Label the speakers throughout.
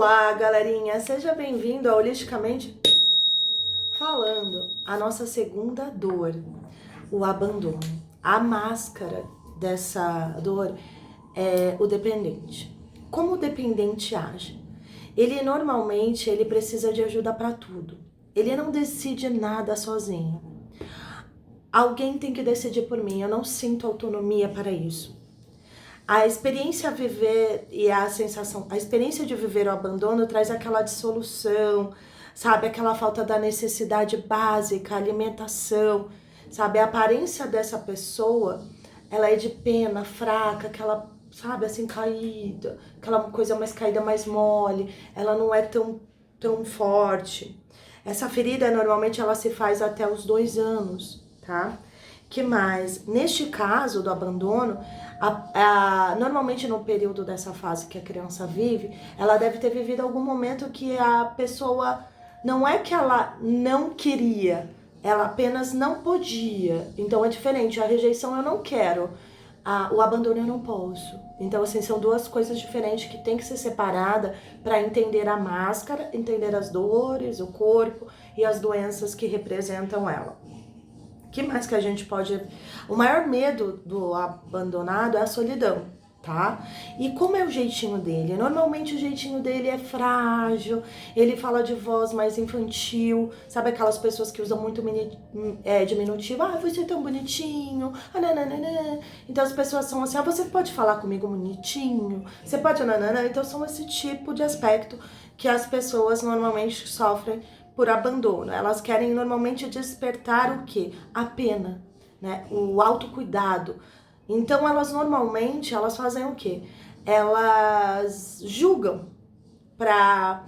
Speaker 1: Olá, galerinha! Seja bem-vindo ao Holisticamente Falando, a nossa segunda dor, o abandono. A máscara dessa dor é o dependente. Como o dependente age? Ele precisa de ajuda para tudo. Ele não decide nada sozinho. Alguém tem que decidir por mim, eu não sinto autonomia para isso. A experiência a experiência de viver o abandono traz aquela dissolução, sabe? Aquela falta da necessidade básica, alimentação, sabe? A aparência dessa pessoa, ela é de pena, fraca, aquela, sabe, assim, caída, aquela coisa mais caída, mais mole, ela não é tão forte. Essa ferida, normalmente, ela se faz até os 2 anos, tá? Que mais? Neste caso do abandono, normalmente no período dessa fase que a criança vive, ela deve ter vivido algum momento que a pessoa, não é que ela não queria, ela apenas não podia. Então é diferente, a rejeição eu não quero, o abandono eu não posso. Então assim, são duas coisas diferentes que tem que ser separada para entender a máscara, entender as dores, o corpo e as doenças que representam ela. O que mais que a gente pode... O maior medo do abandonado é a solidão, tá? E como é o jeitinho dele? Normalmente o jeitinho dele é frágil, ele fala de voz mais infantil, sabe aquelas pessoas que usam muito diminutivo? Ah, você é tão bonitinho, ah, nananana. Então as pessoas são assim, ah, você pode falar comigo bonitinho? Você pode, nananana? Então são esse tipo de aspecto que as pessoas normalmente sofrem por abandono. Elas querem normalmente despertar o quê? A pena, né? O autocuidado. Então elas normalmente, elas fazem o quê? Elas julgam para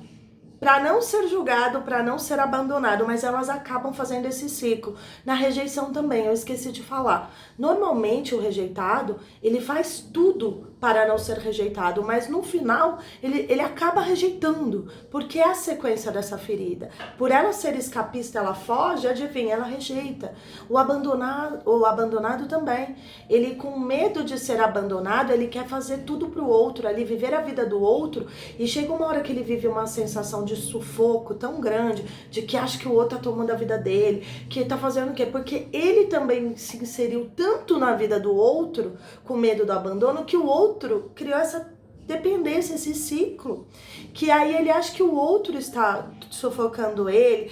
Speaker 1: não ser julgado, para não ser abandonado, mas elas acabam fazendo esse ciclo. Na rejeição também, eu esqueci de falar. Normalmente o rejeitado, ele faz tudo para não ser rejeitado, mas no final ele acaba rejeitando, porque é a sequência dessa ferida. Por ela ser escapista, ela foge, adivinha, ela rejeita. O abandonado também, ele com medo de ser abandonado, ele quer fazer tudo pro outro, ali viver a vida do outro, e chega uma hora que ele vive uma sensação de sufoco tão grande, de que acha que o outro tá tomando a vida dele, que tá fazendo o quê? Porque ele também se inseriu tanto na vida do outro, com medo do abandono, que o outro criou essa dependência, esse ciclo, que aí ele acha que o outro está sufocando ele,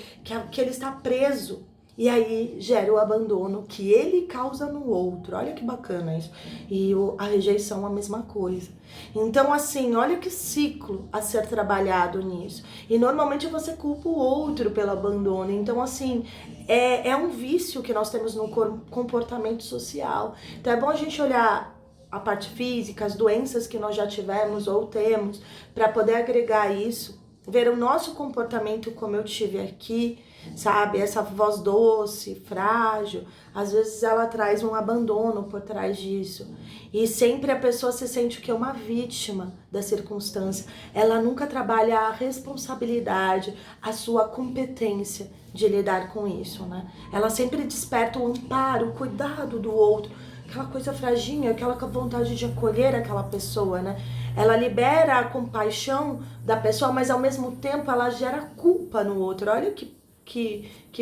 Speaker 1: que ele está preso. E aí gera o abandono que ele causa no outro. Olha que bacana isso. E a rejeição a mesma coisa. Então assim, olha que ciclo a ser trabalhado nisso. E normalmente você culpa o outro pelo abandono. Então assim, é um vício que nós temos no comportamento social. Então é bom a gente olhar a parte física, as doenças que nós já tivemos ou temos, para poder agregar isso, ver o nosso comportamento como eu tive aqui, sabe? Essa voz doce, frágil, às vezes ela traz um abandono por trás disso. E sempre a pessoa se sente que é uma vítima da circunstância. Ela nunca trabalha a responsabilidade, a sua competência de lidar com isso, né? Ela sempre desperta o amparo, o cuidado do outro, aquela coisa fraginha, aquela vontade de acolher aquela pessoa, né? Ela libera a compaixão da pessoa, mas ao mesmo tempo ela gera culpa no outro. Olha que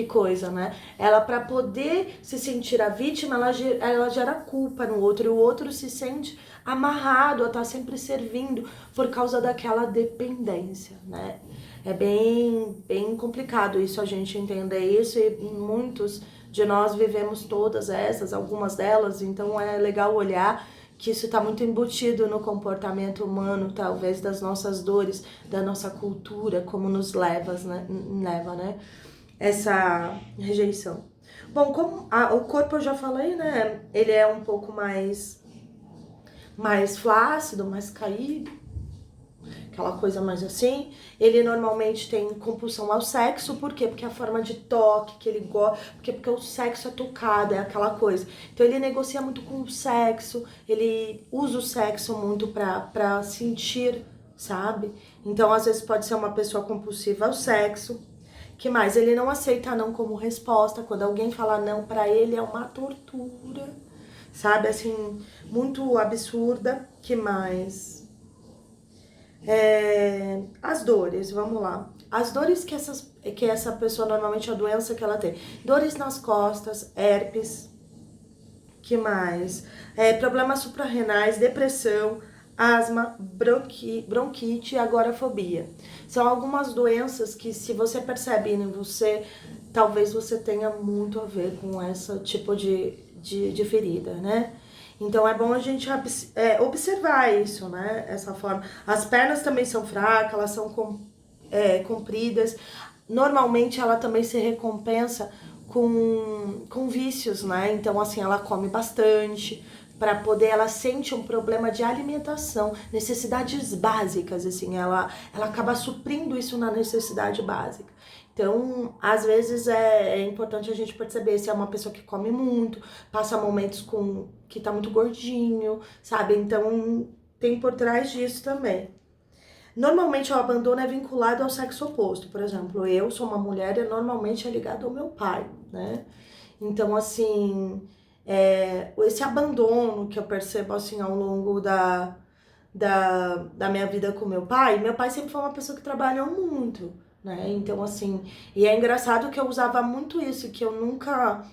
Speaker 1: coisa, né? Ela, para poder se sentir a vítima, ela gera culpa no outro, e o outro se sente amarrado a estar sempre servindo por causa daquela dependência, né? É bem complicado isso, a gente entender isso, e muitos de nós vivemos todas essas, algumas delas, então é legal olhar que isso está muito embutido no comportamento humano, talvez das nossas dores, da nossa cultura, como nos leva, né? Essa rejeição. Bom, como o corpo eu já falei, né? Ele é um pouco mais flácido, mais caído, aquela coisa mais assim. Ele normalmente tem compulsão ao sexo, por quê? Porque a forma de toque que ele gosta, porque o sexo é tocado, é aquela coisa. Então ele negocia muito com o sexo, ele usa o sexo muito pra sentir, sabe? Então às vezes pode ser uma pessoa compulsiva ao sexo. Que mais? Ele não aceita não como resposta. Quando alguém fala não pra ele é uma tortura, sabe? Assim, muito absurda. Que mais? As dores, vamos lá. As dores que essa pessoa, normalmente a doença que ela tem. Dores nas costas, herpes, que mais? Problemas suprarrenais, depressão, asma, bronquite e agorafobia. São algumas doenças que, se você percebe em você, talvez você tenha muito a ver com esse tipo de ferida, né? Então é bom a gente observar isso, né? Essa forma. As pernas também são fracas, elas são compridas. Normalmente ela também se recompensa com vícios, né? Então, assim, ela come bastante para poder, ela sente um problema de alimentação, necessidades básicas, assim, ela acaba suprindo isso na necessidade básica. Então, às vezes é importante a gente perceber se é uma pessoa que come muito, passa momentos que tá muito gordinho, sabe? Então, tem por trás disso também. Normalmente o abandono é vinculado ao sexo oposto. Por exemplo, eu sou uma mulher e normalmente é ligado ao meu pai, né? Então, assim, esse abandono que eu percebo, assim, ao longo da minha vida com meu pai sempre foi uma pessoa que trabalhou muito, né? Então, assim, e é engraçado que eu usava muito isso, que eu nunca...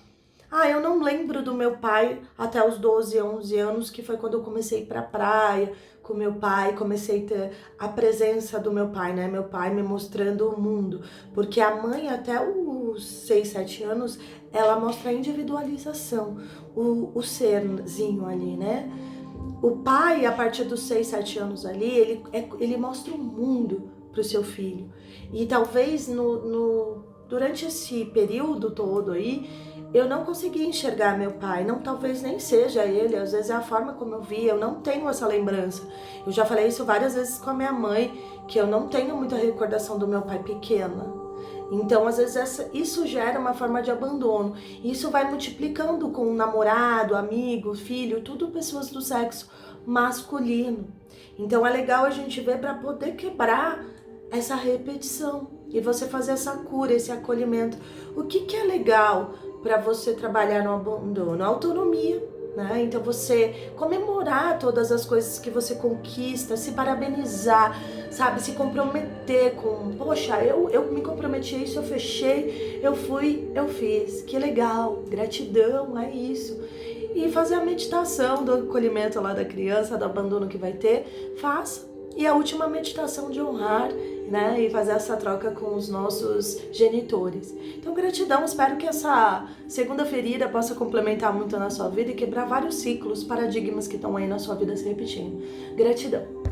Speaker 1: eu não lembro do meu pai até os 12, 11 anos, que foi quando eu comecei a ir pra praia com meu pai, comecei a ter a presença do meu pai, né? Meu pai me mostrando o mundo. Porque a mãe, até os 6, 7 anos, ela mostra a individualização, o serzinho ali, né? O pai, a partir dos 6, 7 anos ali, ele mostra o mundo pro seu filho. E talvez durante esse período todo aí, eu não consegui enxergar meu pai, não, talvez nem seja ele, às vezes é a forma como eu vi, eu não tenho essa lembrança. Eu já falei isso várias vezes com a minha mãe, que eu não tenho muita recordação do meu pai pequena. Então, às vezes, isso gera uma forma de abandono. Isso vai multiplicando com um namorado, amigo, filho, tudo pessoas do sexo masculino. Então, é legal a gente ver para poder quebrar essa repetição e você fazer essa cura, esse acolhimento. O que é legal para você trabalhar no abandono? Autonomia, né? Então você comemorar todas as coisas que você conquista, se parabenizar, sabe? Se comprometer com, poxa, eu me comprometi a isso, eu fechei, eu fui, eu fiz, que legal, gratidão, é isso. E fazer a meditação do acolhimento lá da criança, do abandono que vai ter, faça. E a última meditação de honrar, né? E fazer essa troca com os nossos genitores. Então, gratidão. Espero que essa segunda ferida possa complementar muito na sua vida e quebrar vários ciclos, paradigmas que estão aí na sua vida se repetindo. Gratidão.